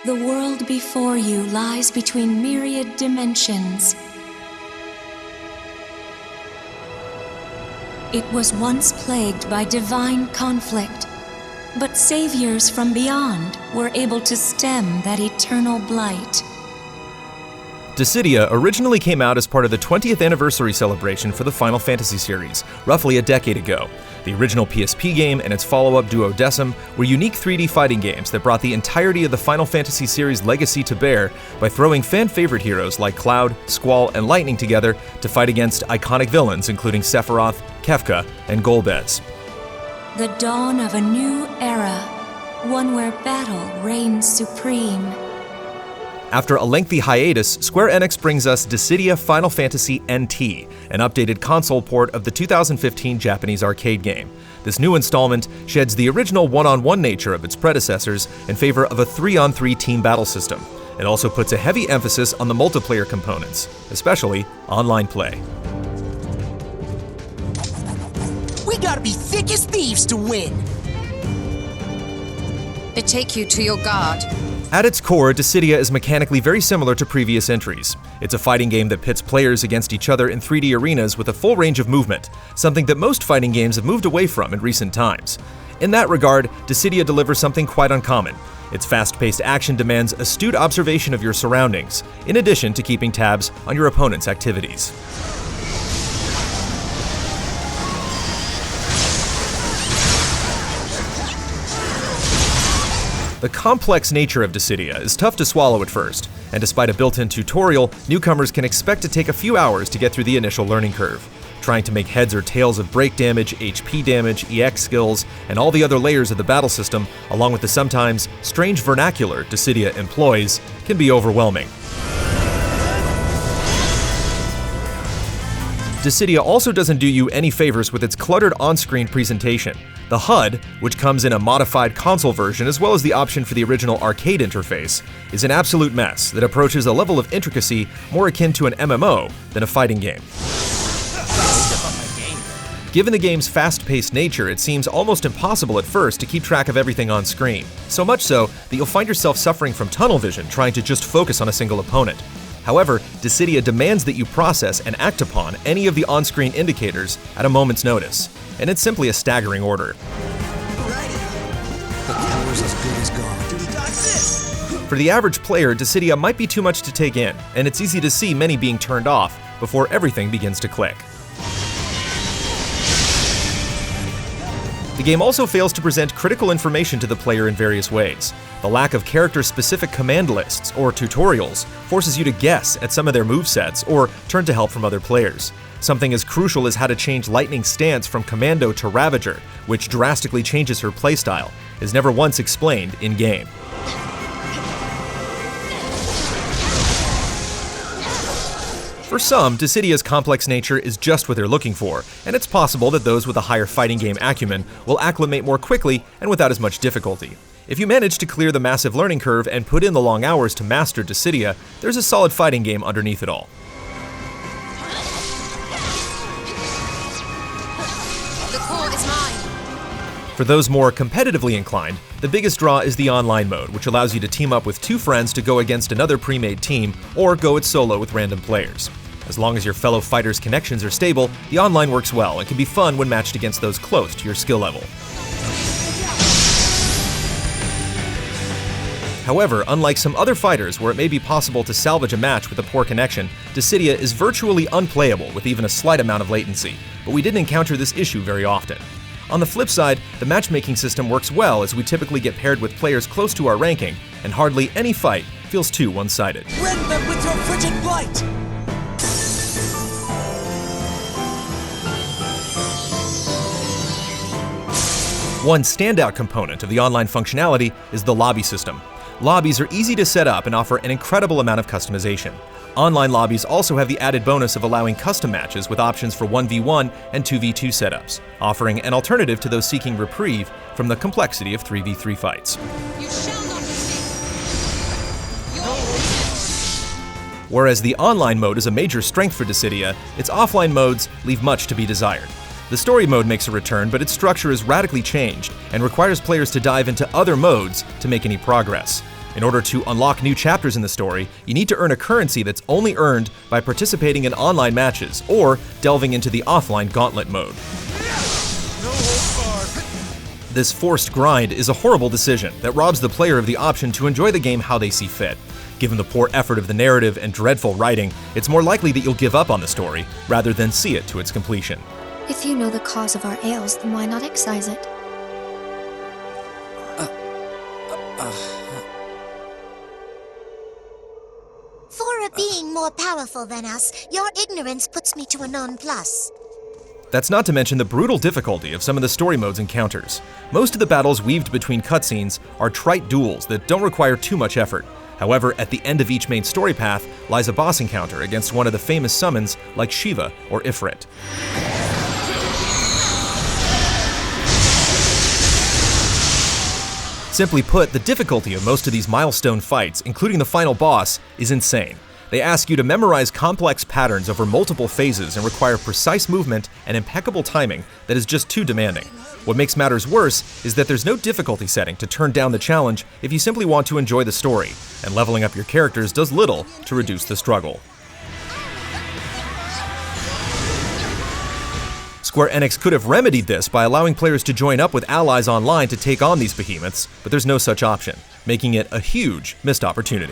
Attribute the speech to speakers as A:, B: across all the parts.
A: The world before you lies between myriad dimensions. It was once plagued by divine conflict, but saviors from beyond were able to stem that eternal blight.
B: Dissidia originally came out as part of the 20th anniversary celebration for the Final Fantasy series, roughly a decade ago. The original PSP game and its follow-up Duodecim were unique 3D fighting games that brought the entirety of the Final Fantasy series legacy to bear by throwing fan-favorite heroes like Cloud, Squall, and Lightning together to fight against iconic villains including Sephiroth, Kefka, and Golbez.
A: The dawn of a new era, one where battle reigns supreme.
B: After a lengthy hiatus, Square Enix brings us Dissidia Final Fantasy NT, an updated console port of the 2015 Japanese arcade game. This new installment sheds the original one-on-one nature of its predecessors in favor of a 3-on-3 team battle system. It also puts a heavy emphasis on the multiplayer components, especially online play.
C: We gotta be thick as thieves to win!
D: Betake you to your guard.
B: At its core, Dissidia is mechanically very similar to previous entries. It's a fighting game that pits players against each other in 3D arenas with a full range of movement, something that most fighting games have moved away from in recent times. In that regard, Dissidia delivers something quite uncommon. Its fast-paced action demands astute observation of your surroundings, in addition to keeping tabs on your opponent's activities. The complex nature of Dissidia is tough to swallow at first, and despite a built-in tutorial, newcomers can expect to take a few hours to get through the initial learning curve. Trying to make heads or tails of break damage, HP damage, EX skills, and all the other layers of the battle system, along with the sometimes strange vernacular Dissidia employs, can be overwhelming. Dissidia also doesn't do you any favors with its cluttered on-screen presentation. The HUD, which comes in a modified console version as well as the option for the original arcade interface, is an absolute mess that approaches a level of intricacy more akin to an MMO than a fighting game. Given the game's fast-paced nature, it seems almost impossible at first to keep track of everything on screen, so much so that you'll find yourself suffering from tunnel vision trying to just focus on a single opponent. However, Dissidia demands that you process and act upon any of the on-screen indicators at a moment's notice, and it's simply a staggering order. For the average player, Dissidia might be too much to take in, and it's easy to see many being turned off before everything begins to click. The game also fails to present critical information to the player in various ways. The lack of character-specific command lists or tutorials forces you to guess at some of their movesets or turn to help from other players. Something as crucial as how to change Lightning's stance from Commando to Ravager, which drastically changes her playstyle, is never once explained in-game. For some, Dissidia's complex nature is just what they're looking for, and it's possible that those with a higher fighting game acumen will acclimate more quickly and without as much difficulty. If you manage to clear the massive learning curve and put in the long hours to master Dissidia, there's a solid fighting game underneath it all.
D: The core is mine.
B: For those more competitively inclined, the biggest draw is the online mode, which allows you to team up with two friends to go against another pre-made team, or go it solo with random players. As long as your fellow fighters' connections are stable, the online works well and can be fun when matched against those close to your skill level. However, unlike some other fighters where it may be possible to salvage a match with a poor connection, Dissidia is virtually unplayable with even a slight amount of latency, but we didn't encounter this issue very often. On the flip side, the matchmaking system works well as we typically get paired with players close to our ranking, and hardly any fight feels too one-sided.
C: Rend them with your frigid blight!
B: One standout component of the online functionality is the lobby system. Lobbies are easy to set up and offer an incredible amount of customization. Online lobbies also have the added bonus of allowing custom matches with options for 1v1 and 2v2 setups, offering an alternative to those seeking reprieve from the complexity of 3v3 fights.
D: You shall not
B: Whereas the online mode is a major strength for Dissidia, its offline modes leave much to be desired. The story mode makes a return, but its structure is radically changed and requires players to dive into other modes to make any progress. In order to unlock new chapters in the story, you need to earn a currency that's only earned by participating in online matches or delving into the offline gauntlet mode. This forced grind is a horrible decision that robs the player of the option to enjoy the game how they see fit. Given the poor effort of the narrative and dreadful writing, it's more likely that you'll give up on the story rather than see it to its completion.
E: If you know the cause of our ails, then why not excise it?
F: For a being more powerful than us, your ignorance puts me to a nonplus.
B: That's not to mention the brutal difficulty of some of the story mode's encounters. Most of the battles weaved between cutscenes are trite duels that don't require too much effort. However, at the end of each main story path lies a boss encounter against one of the famous summons like Shiva or Ifrit. Simply put, the difficulty of most of these milestone fights, including the final boss, is insane. They ask you to memorize complex patterns over multiple phases and require precise movement and impeccable timing that is just too demanding. What makes matters worse is that there's no difficulty setting to turn down the challenge if you simply want to enjoy the story, and leveling up your characters does little to reduce the struggle. Square Enix could have remedied this by allowing players to join up with allies online to take on these behemoths, but there's no such option, making it a huge missed opportunity.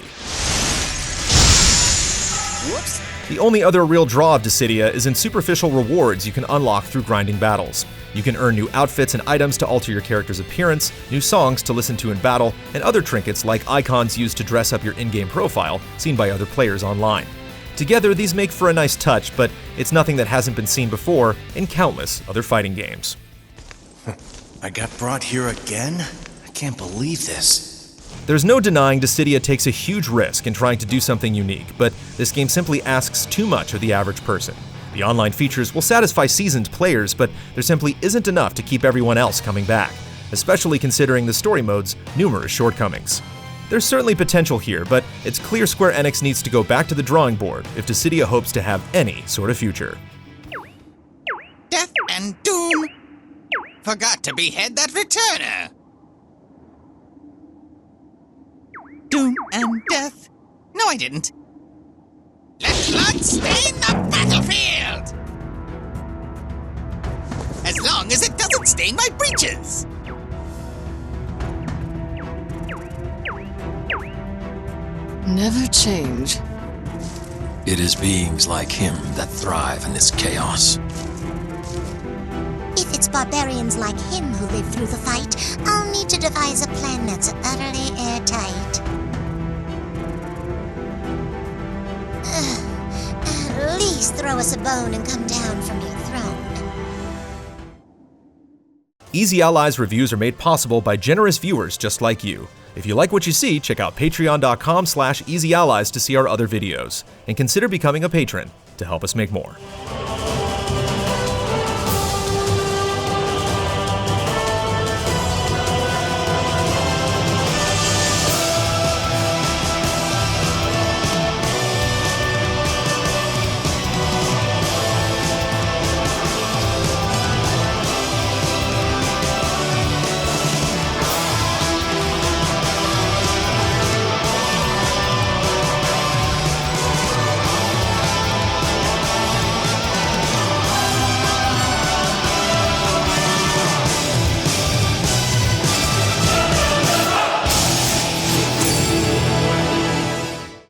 C: Whoops.
B: The only other real draw of Dissidia is in superficial rewards you can unlock through grinding battles. You can earn new outfits and items to alter your character's appearance, new songs to listen to in battle, and other trinkets like icons used to dress up your in-game profile seen by other players online. Together, these make for a nice touch, but it's nothing that hasn't been seen before in countless other fighting games.
C: I got brought here again? I can't believe this.
B: There's no denying Dissidia takes a huge risk in trying to do something unique, but this game simply asks too much of the average person. The online features will satisfy seasoned players, but there simply isn't enough to keep everyone else coming back, especially considering the story mode's numerous shortcomings. There's certainly potential here, but it's clear Square Enix needs to go back to the drawing board if Dissidia hopes to have any sort of future.
G: Death and doom! Forgot to behead that returner! Doom and death? No, I didn't. Let blood stain the battlefield! As long as it doesn't stain my breeches!
D: Never change.
H: It is beings like him that thrive in this chaos.
F: If it's barbarians like him who live through the fight, I'll need to devise a plan that's utterly airtight. At least throw us a bone and come down from your throne.
B: Easy Allies reviews are made possible by generous viewers just like you. If you like what you see, check out patreon.com/easyallies to see our other videos, and consider becoming a patron to help us make more.